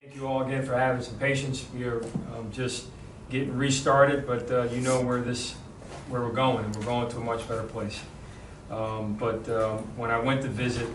Thank you all again for having some patience. We are just getting restarted, but you know where we're going, and we're going to a much better place. When I went to visit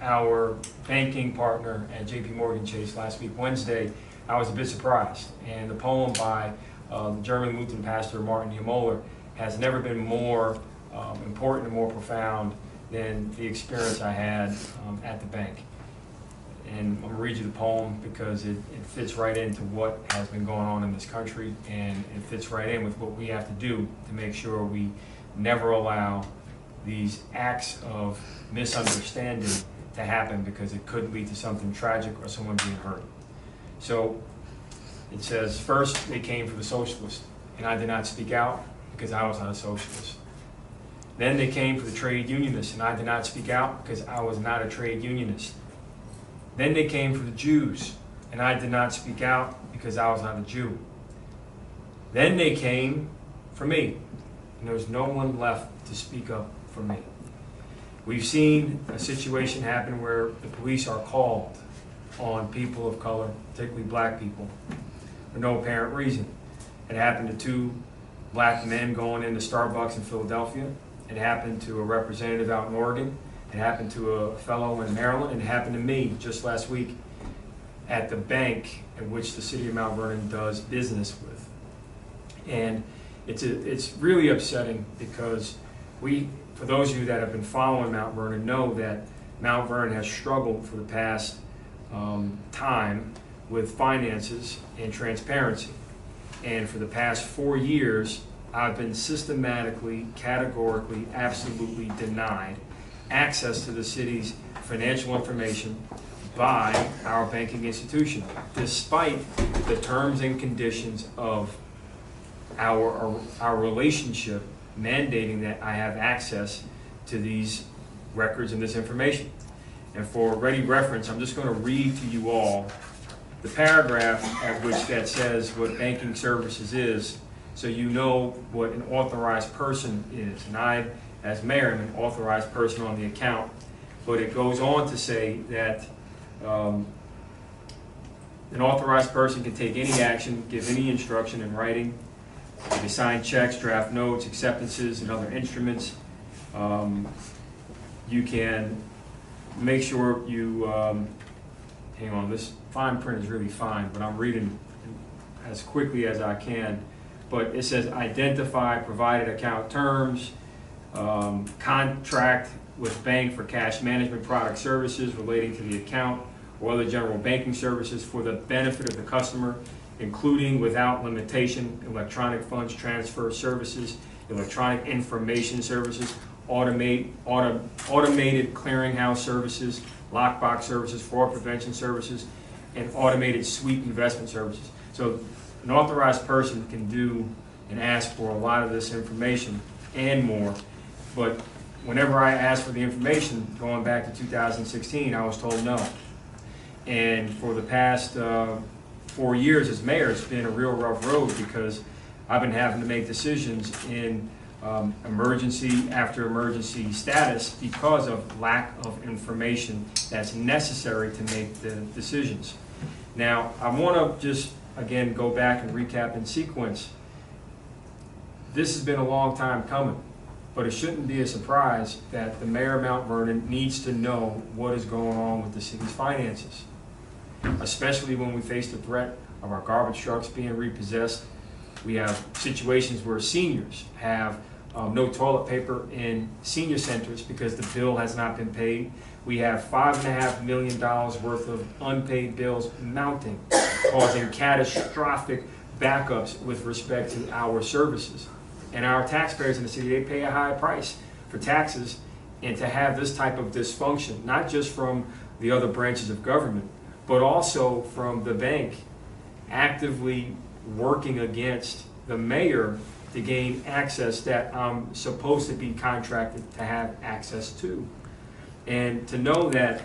our banking partner at JP Chase last week, Wednesday, I was a bit surprised. And the poem by German Lutheran pastor Martin Niemöller has never been more important and more profound than the experience I had at the bank. And I'm going to read you the poem because it fits right into what has been going on in this country, and it fits right in with what we have to do to make sure we never allow these acts of misunderstanding to happen, because it could lead to something tragic or someone being hurt. So it says, first they came for the socialists, and I did not speak out because I was not a socialist. Then they came for the trade unionists, and I did not speak out because I was not a trade unionist. Then they came for the Jews, and I did not speak out because I was not a Jew. Then they came for me, and there was no one left to speak up for me. We've seen a situation happen where the police are called on people of color, particularly black people, for no apparent reason. It happened to two black men going into Starbucks in Philadelphia. It happened to a representative out in Oregon. It happened to a fellow in Maryland, and it happened to me just last week at the bank in which the city of Mount Vernon does business with. And it's really upsetting because for those of you that have been following Mount Vernon, know that Mount Vernon has struggled for the past time with finances and transparency. And for the past 4 years, I've been systematically, categorically, absolutely denied access to the city's financial information by our banking institution, despite the terms and conditions of our relationship mandating that I have access to these records and this information. And for ready reference, I'm just going to read to you all the paragraph at which that says what banking services is, so you know what an authorized person is. And I, as mayor, am an authorized person on the account, but it goes on to say that an authorized person can take any action, give any instruction in writing, they can sign checks, draft notes, acceptances, and other instruments. You can make sure you, hang on, this fine print is really fine, but I'm reading as quickly as I can. But it says identify provided account terms, contract with bank for cash management product services relating to the account or other general banking services for the benefit of the customer, including without limitation electronic funds transfer services, electronic information services, automated clearinghouse services, lockbox services, fraud prevention services, and automated sweep investment services. So an authorized person can do and ask for a lot of this information and more. But whenever I asked for the information, going back to 2016, I was told no. And for the past 4 years as mayor, it's been a real rough road because I've been having to make decisions in emergency after emergency status because of lack of information that's necessary to make the decisions. Now, I want to just, again, go back and recap in sequence. This has been a long time coming. But it shouldn't be a surprise that the mayor of Mount Vernon needs to know what is going on with the city's finances, especially when we face the threat of our garbage trucks being repossessed. We have situations where seniors have no toilet paper in senior centers because the bill has not been paid. We have $5.5 million worth of unpaid bills mounting, causing catastrophic backups with respect to our services. And our taxpayers in the city, they pay a high price for taxes, and to have this type of dysfunction, not just from the other branches of government, but also from the bank actively working against the mayor to gain access that I'm supposed to be contracted to have access to. And to know that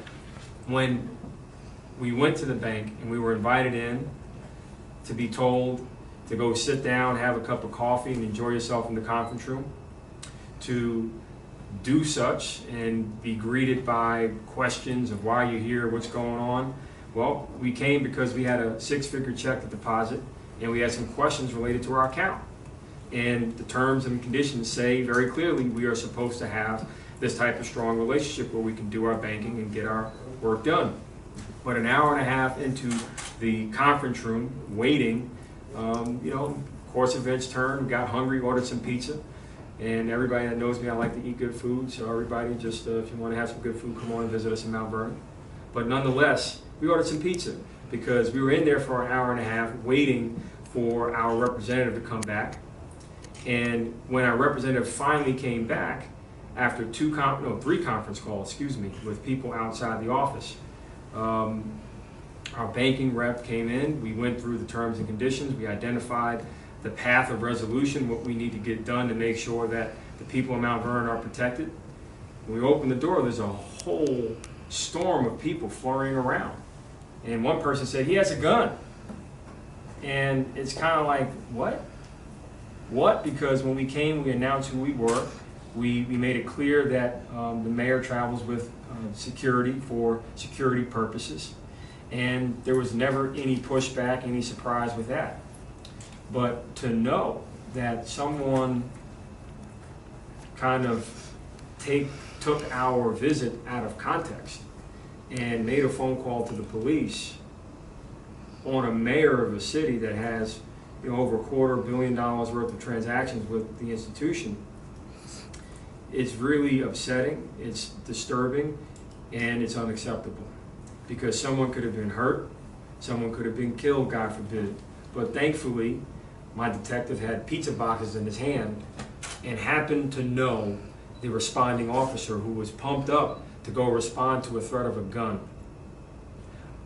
when we went to the bank and we were invited in to be told to go sit down, have a cup of coffee, and enjoy yourself in the conference room, to do such and be greeted by questions of why you're here, what's going on, Well, we came because we had a 6-figure check to deposit, and we had some questions related to our account. And the terms and conditions say very clearly we are supposed to have this type of strong relationship where we can do our banking and get our work done. But an hour and a half into the conference room, waiting, course events turned, we got hungry, ordered some pizza. And everybody that knows me, I like to eat good food. So everybody, just if you want to have some good food, come on and visit us in Mount Vernon. But nonetheless, we ordered some pizza because we were in there for an hour and a half waiting for our representative to come back. And when our representative finally came back, after 3 conference calls, with people outside the office, our banking rep came in. We went through the terms and conditions. We identified the path of resolution, what we need to get done to make sure that the people in Mount Vernon are protected. When we open the door, there's a whole storm of people flurrying around. And one person said, he has a gun. And it's kind of like, what? What? Because when we came, we announced who we were. We made it clear that the mayor travels with security for security purposes. And there was never any pushback, any surprise with that. But to know that someone kind of took our visit out of context and made a phone call to the police on a mayor of a city that has over $250 million worth of transactions with the institution, it's really upsetting, it's disturbing, and it's unacceptable. Because someone could have been hurt, someone could have been killed, God forbid. But thankfully, my detective had pizza boxes in his hand and happened to know the responding officer who was pumped up to go respond to a threat of a gun.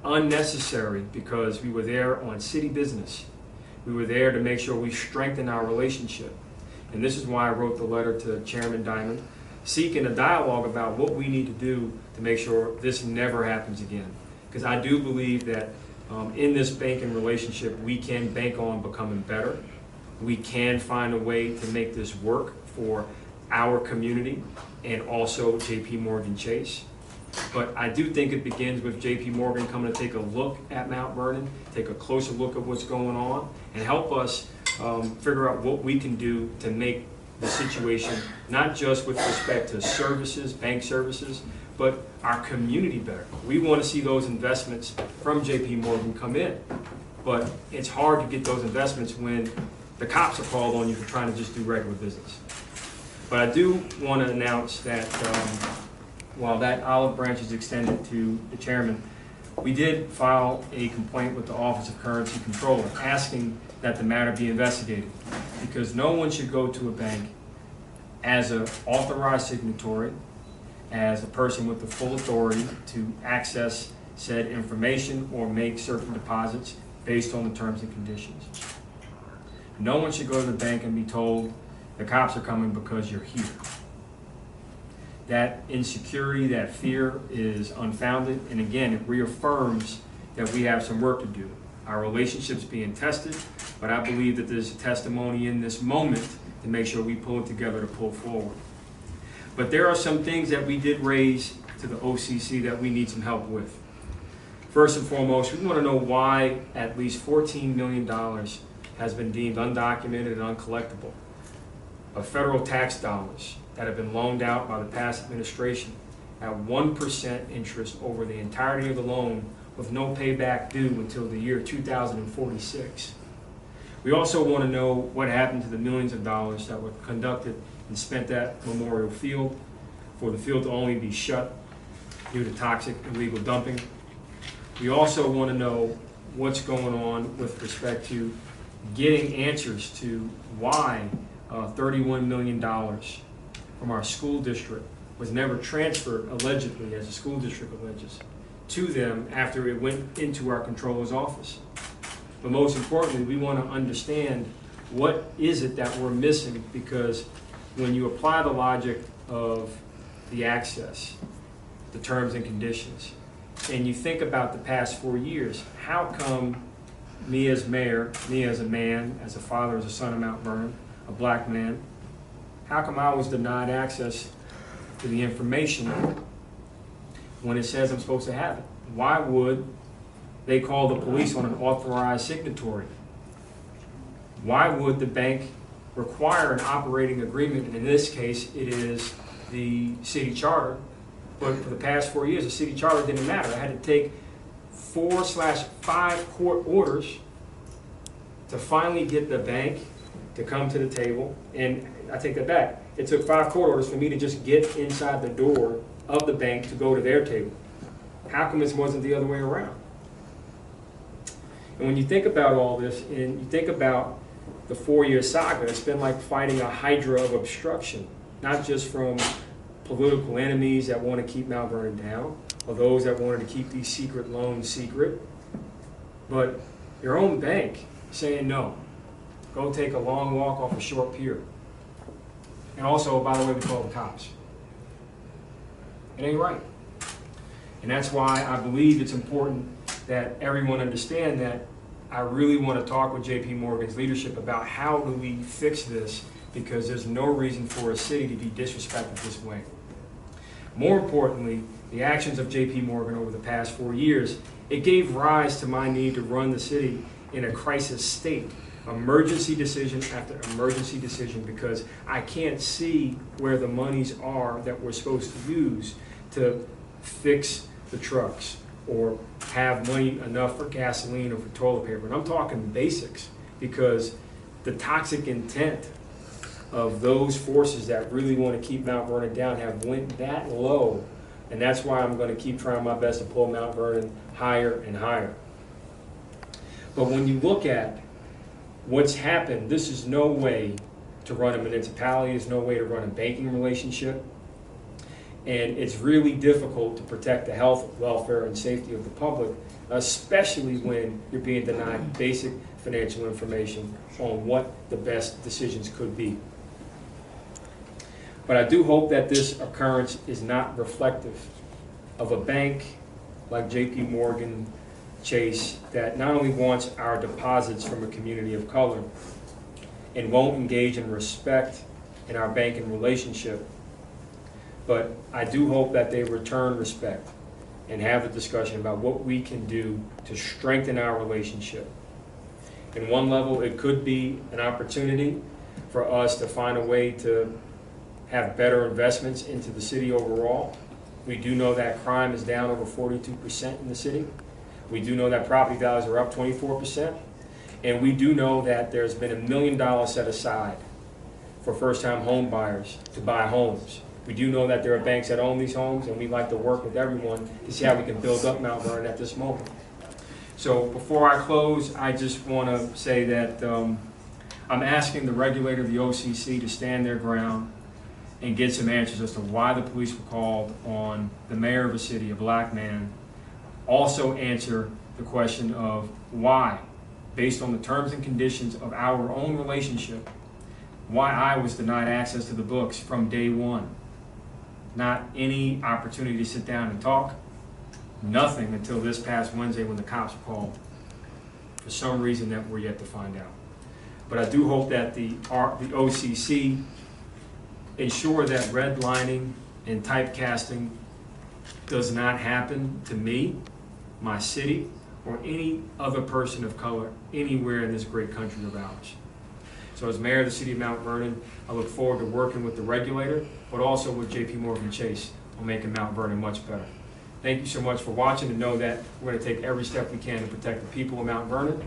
Unnecessary, because we were there on city business. We were there to make sure we strengthen our relationship. And this is why I wrote the letter to Chairman Diamond, seeking a dialogue about what we need to do to make sure this never happens again. Because I do believe that in this banking relationship, we can bank on becoming better. We can find a way to make this work for our community and also JP Morgan Chase. But I do think it begins with JP Morgan coming to take a look at Mount Vernon, take a closer look at what's going on, and help us figure out what we can do to make the situation, not just with respect to services, bank services, but our community better. We want to see those investments from JP Morgan come in. But it's hard to get those investments when the cops are called on you for trying to just do regular business. But I do want to announce that while that olive branch is extended to the chairman, we did file a complaint with the Office of Currency Controller asking that the matter be investigated, because no one should go to a bank as an authorized signatory, as a person with the full authority to access said information or make certain deposits based on the terms and conditions. No one should go to the bank and be told the cops are coming because you're here. That insecurity, that fear is unfounded, and again, it reaffirms that we have some work to do. Our relationship's being tested, but I believe that there's a testimony in this moment to make sure we pull it together to pull forward. But there are some things that we did raise to the OCC that we need some help with. First and foremost, we want to know why at least $14 million has been deemed undocumented and uncollectible of federal tax dollars that have been loaned out by the past administration at 1% interest over the entirety of the loan with no payback due until the year 2046. We also want to know what happened to the millions of dollars that were conducted and spent at Memorial Field for the field to only be shut due to toxic illegal dumping. We also want to know what's going on with respect to getting answers to why $31 million from our school district was never transferred, allegedly, as the school district alleges, to them after it went into our controller's office. But most importantly, we want to understand what is it that we're missing, because when you apply the logic of the access, the terms and conditions, and you think about the past 4 years, how come me as mayor, me as a man, as a father, as a son of Mount Vernon, a black man, how come I was denied access to the information when it says I'm supposed to have it? Why would they call the police on an authorized signatory. Why would the bank require an operating agreement? And in this case, it is the city charter. But for the past 4 years, the city charter didn't matter. I had to take 4/5 court orders to finally get the bank to come to the table. And I take that back. It took 5 court orders for me to just get inside the door of the bank to go to their table. How come this wasn't the other way around? And when you think about all this, and you think about the 4-year saga, it's been like fighting a hydra of obstruction, not just from political enemies that want to keep Mount Vernon down, or those that wanted to keep these secret loans secret, but your own bank saying no. Go take a long walk off a short pier. And also, by the way, we call the cops. It ain't right. And that's why I believe it's important that everyone understand that I really want to talk with JP Morgan's leadership about how do we fix this, because there's no reason for a city to be disrespected this way. More importantly, the actions of JP Morgan over the past 4 years, it gave rise to my need to run the city in a crisis state. Emergency decision after emergency decision, because I can't see where the monies are that we're supposed to use to fix the trucks or have money enough for gasoline or for toilet paper. And I'm talking basics, because the toxic intent of those forces that really want to keep Mount Vernon down have went that low. And that's why I'm going to keep trying my best to pull Mount Vernon higher and higher. But when you look at what's happened, this is no way to run a municipality, there's no way to run a banking relationship. And it's really difficult to protect the health, welfare, and safety of the public, especially when you're being denied basic financial information on what the best decisions could be. But I do hope that this occurrence is not reflective of a bank like JP Morgan Chase that not only wants our deposits from a community of color and won't engage in respect in our banking relationship, but I do hope that they return respect and have a discussion about what we can do to strengthen our relationship. In one level, it could be an opportunity for us to find a way to have better investments into the city overall. We do know that crime is down over 42% in the city. We do know that property values are up 24%. And we do know that there's been $1 million set aside for first-time home buyers to buy homes. We do know that there are banks that own these homes, and we'd like to work with everyone to see how we can build up Mount Vernon at this moment. So before I close, I just want to say that I'm asking the regulator of the OCC to stand their ground and get some answers as to why the police were called on the mayor of a city, a black man. Also answer the question of why, based on the terms and conditions of our own relationship, why I was denied access to the books from day one. Not any opportunity to sit down and talk, nothing until this past Wednesday when the cops were called, for some reason that we're yet to find out. But I do hope that the OCC ensure that redlining and typecasting does not happen to me, my city, or any other person of color anywhere in this great country of ours. So as mayor of the city of Mount Vernon, I look forward to working with the regulator, but also with JP Morgan Chase on making Mount Vernon much better. Thank you so much for watching, and know that we're going to take every step we can to protect the people of Mount Vernon.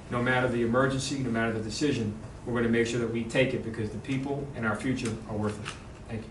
No matter the emergency, no matter the decision, we're going to make sure that we take it, because the people and our future are worth it. Thank you.